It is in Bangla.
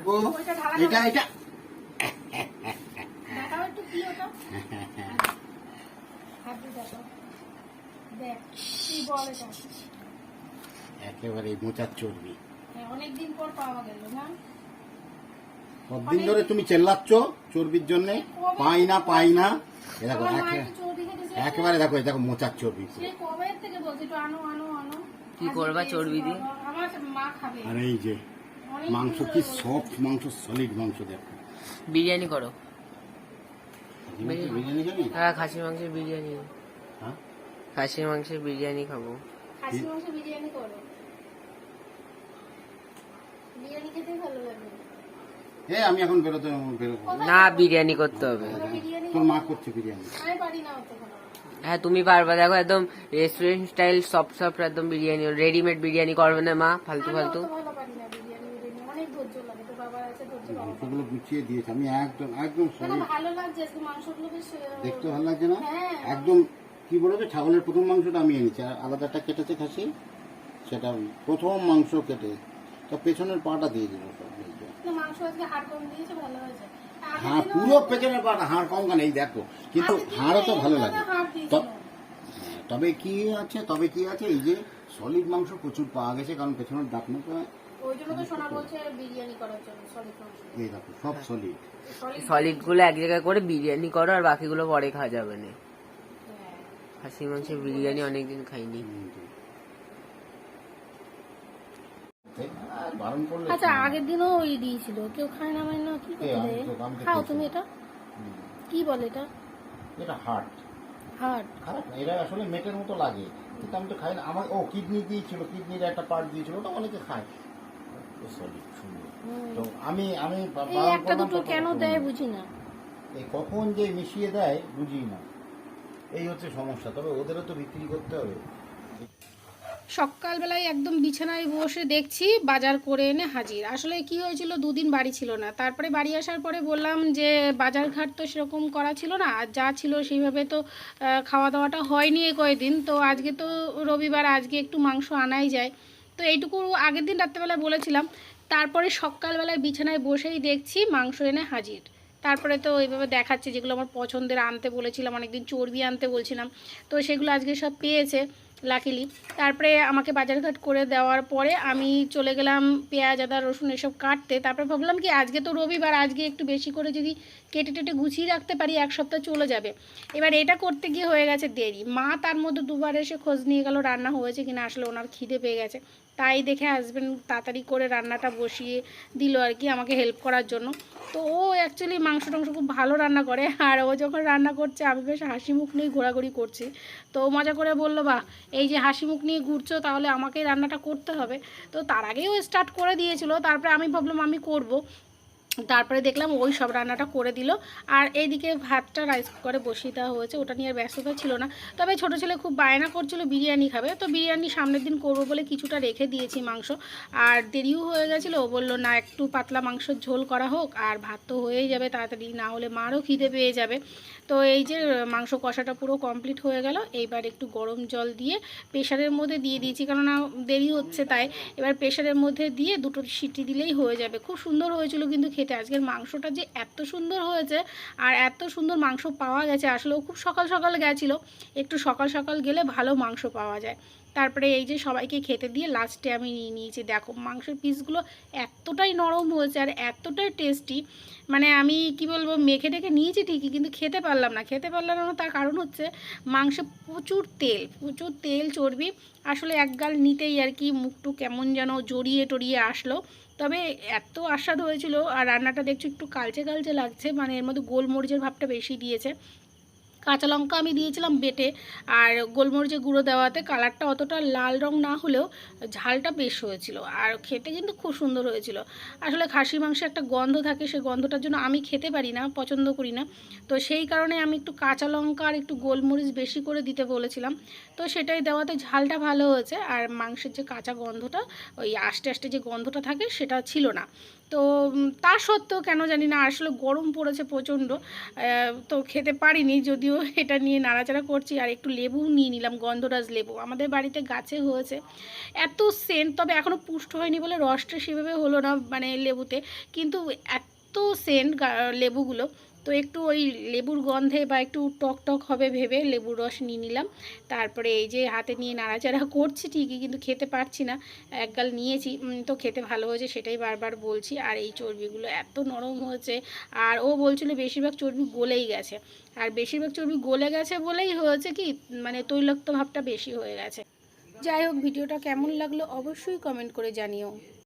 ও এটা এটা দেখাও একটু কি ওটা হাত দিয়ে দেখাও দেখ কি বল এটা একেবারে মোচার চর্বি। অনেকদিন পর পাওয়া গেল না কতদিন ধরে তুমি চেল্লাচ্ছ চর্বির জন্য? পাই না পাই না। এ দেখো একেবারে দেখো, দেখো মোচার চর্বি। কবে থেকে বলছি একটু আনো আনো আনো। কি করবা চর্বি দিয়ে? আমার মা খাবে। আর এই যে মাংস কি সফট মাংস, সলিড মাংস। দেখো বিরিয়ানি করো। বিরিয়ানি খাবি? হ্যাঁ খাসির মাংসের বিরিয়ানি। হ্যাঁ খাসির মাংসের বিরিয়ানি খাবো। খাসির মাংসের বিরিয়ানি করো। বিরিয়ানি খেতে ভালো লাগে। আমি এখন বেরোবো। না বিরিয়ানি করতে হবে। তোর মা করছে বিরিয়ানি। আমি পারি না অত। হ্যাঁ তুমি পারবা। দেখো একদম রেস্টুরেন্ট স্টাইল সফট সফট একদম বিরিয়ানি, রেডিমেড বিরিয়ানি করবে না মা ফালতু ফালতু। মাংসগুলো গুছিয়ে দিয়েছে, আমি একদম একদম ভালো লাগছে মাংসগুলো বেশ দেখতে ভালো লাগছে না? একদম কি বলবে, ছাগলের প্রথম মাংসটা আমি এনেছি, আর আলাদাটা কেটেছে খাসি, সেটা প্রথম মাংস কেটে তো পেছনের পাটা দিয়ে দিল। হ্যাঁ পুরো পেছনের পাটা, হাড় কম কেন? এই দেখো, কিন্তু হাড়ও তো ভালো লাগে। তবে কি আছে, এই যে সলিড মাংস প্রচুর পাওয়া গেছে, কারণ পেছনের ডাকনাটা এই দেখো সব সলিড। সলিড গুলো এক জায়গায় করে বিরিয়ানি করো, আর বাকিগুলো পরে খাওয়া যাবে না। খাসির মাংসের বিরিয়ানি অনেকদিন খাইনি। আচ্ছা আগের দিনও ওই দিয়েছিল, কেউ খায় না মানে না কি করে খাও তুমি? এটা কি বলে? এটা হার্ট। হার্ট খারাপ না, এটা আসলে মেটের মতো লাগে, কিন্তু আমি তো খাই না। আমার কিডনি দিয়েছিল, কিডনির একটা পার্ট দিয়েছিল, ওটা অনেকে খায়। তো আমি একটা দুটো কেন দেয় বুঝি না, এই কখন যে মিশিয়ে দেয় বুঝি না, এই হচ্ছে সমস্যা। তবে ওদেরও তো বিক্রি করতে হবে। সকালবেলায় একদম বিছানায় বসে দেখছি বাজার করে এনে হাজির। আসলে কি হয়েছিল, দুদিন বাড়ি ছিল না, তারপরে বাড়ি আসার পরে বললাম যে বাজার ঘাট তো সেরকম করা ছিল না, আর যা ছিল সেইভাবে তো খাওয়া দাওয়াটা হয়নি এই কয়েকদিন। তো আজকে তো রবিবার, আজকে একটু মাংস আনাই যায়, তো এইটুকু আগের দিন রাত্রেবেলায় বলেছিলাম। তারপরে সকালবেলায় বিছানায় বসেই দেখছি মাংস এনে হাজির। তারপরে তো এইভাবে দেখাচ্ছে যেগুলো আমার পছন্দের আনতে বলেছিলাম, অনেকদিন চর্বি আনতে বলছিলাম, তো সেগুলো আজকে সব পেয়েছে লাকিলি। তারপরে আমাকে বাজারঘাট করে দেওয়ার পরে আমি চলে গেলাম পেঁয়াজ আদা রসুন এসব কাটতে। তারপরে ভাবলাম কি আজকে তো রবিবার, আজকে একটু বেশি করে যদি কেটে টেটে গুছিয়ে রাখতে পারি, এক সপ্তাহ চলে যাবে। এবার এটা করতে গিয়ে হয়ে গেছে দেরি। মা তার মধ্যে দুবার এসে খোঁজ নিয়ে গেল রান্না হয়েছে কিনা, আসলে ওনার খিদে পেয়ে গেছে, তাই দেখে হাজব্যান্ড তাড়াতাড়ি করে রান্নাটা বসিয়ে দিল আর কি আমাকে হেল্প করার জন্য। তো ও অ্যাকচুয়ালি মাংস টাংস খুব ভালো রান্না করে, আর ও যখন রান্না করছে আমি বেশ হাসি মুখ নিয়ে ঘোরাঘুরি করছি। তো মজা করে বললো, বাহ এই যে হাসি মুখ নিয়ে ঘুরছো, তাহলে আমাকেই রান্নাটা করতে হবে। তো তার আগেই ও স্টার্ট করে দিয়েছিল, তারপরে আমি ভাবলাম আমি করব। তারপরে দেখলাম ওই সব রান্নাটা করে দিল, আর এইদিকে ভাতটা রাইস কুকারে বসিয়ে দেওয়া হয়েছে, ওটা নিয়ে আর ব্যস্ততা ছিল না। তবে ছোটো ছেলে খুব বায়না করছিল বিরিয়ানি খাবে, তো বিরিয়ানি সামনের দিন করবো বলে কিছুটা রেখে দিয়েছি মাংস। আর দেরিও হয়ে গেছিলো, ও বললো না একটু পাতলা মাংসের ঝোল করা হোক, আর ভাত তো হয়েই যাবে তাড়াতাড়ি, না হলে মারও খিদে পেয়ে যাবে। তো এই যে মাংস কষাটা পুরো কমপ্লিট হয়ে গেল। এইবার একটু গরম জল দিয়ে প্রেশারের মধ্যে দিয়ে দিয়েছি, কেননা দেরি হচ্ছে তাই। এবার প্রেশারের মধ্যে দিয়ে দুটো সিটি দিলেই হয়ে যাবে। খুব সুন্দর হয়েছিল কিন্তু খেতে। আজকের মাংসটা যে এত সুন্দর হয়েছে, আর এত সুন্দর মাংস পাওয়া গেছে, আসলেও খুব সকাল সকাল গেছিলো, একটু সকাল সকাল গেলে ভালো মাংস পাওয়া যায়। তারপরে এই যে সবাইকে খেতে দিয়ে লাস্টে আমি নিয়ে নিয়েছি। দেখো মাংসের পিসগুলো এতটাই নরম হয়েছে আর এতটাই টেস্টি, মানে আমি কি বলবো, মেখে টেখে নিয়েছি ঠিকই, কিন্তু খেতে পারলাম না। তার কারণ হচ্ছে মাংসে প্রচুর তেল চর্বি, আসলে এক গাল নিতেই আর কি মুখটু কেমন যেন জড়িয়ে টড়িয়ে আসলো। তবে এত আস্বাদ হয়েছিল, আর রান্নাটা দেখছো একটু কালচে কালচে লাগছে, মানে এর মধ্যে গোলমরিচের ভাবটা বেশি দিয়েছে। কাঁচা লঙ্কা আমি দিয়েছিলাম বেটে, আর গোলমরিচের গুঁড়ো দেওয়াতে কালারটা অতটা লাল রং না হলেও ঝালটা বেশ হয়েছিল, আর খেতে কিন্তু খুব সুন্দর হয়েছিল। আসলে খাসির মাংসে একটা গন্ধ থাকে, সেই গন্ধটার জন্য আমি খেতে পারি না, পছন্দ করি না। তো সেই কারণে আমি একটু কাঁচা লঙ্কা আর একটু গোলমরিচ বেশি করে দিতে বলেছিলাম, তো সেটাই দেওয়াতে ঝালটা ভালো হয়েছে। আর মাংসের যে কাঁচা গন্ধটা, ওই আস্তে আস্তে যে গন্ধটা থাকে সেটা ছিল না। তো তা সত্ত্বেও কেন জানি না, আসলে গরম পড়েছে প্রচণ্ড, তো খেতে পারিনি, যদিও এটা নিয়ে নাড়াচাড়া করছি। আর একটু লেবু নিয়ে নিলাম, গন্ধরাজ লেবু আমাদের বাড়িতে গাছে হয়েছে, এত সেন্ট, তবে এখনও পুষ্ট হয়নি বলে রসটা সেভাবে হলো না মানে লেবুতে, কিন্তু এত সেন্ট লেবুগুলো। তো একটু ওই লেবুর গন্ধে বা একটু টক টক হবে ভেবে লেবুর রস নিয়ে নিলাম। তারপরে এই যে হাতে নিয়ে নাড়াচাড়া করছি ঠিকই, কিন্তু খেতে পারছি না, এক গাল নিয়েছি, তো খেতে ভালো হয়েছে সেটাই বারবার বলছি। আর এই চর্বিগুলো এত নরম হয়েছে, আর ও বলছিল বেশিরভাগ চর্বি গলেই গেছে, আর বেশিরভাগ চর্বি গলে গেছে বলেই হয়েছে কি মানে তৈলাক্ত ভাবটা বেশি হয়ে গেছে। যাই হোক, ভিডিওটা কেমন লাগলো অবশ্যই কমেন্ট করে জানিও।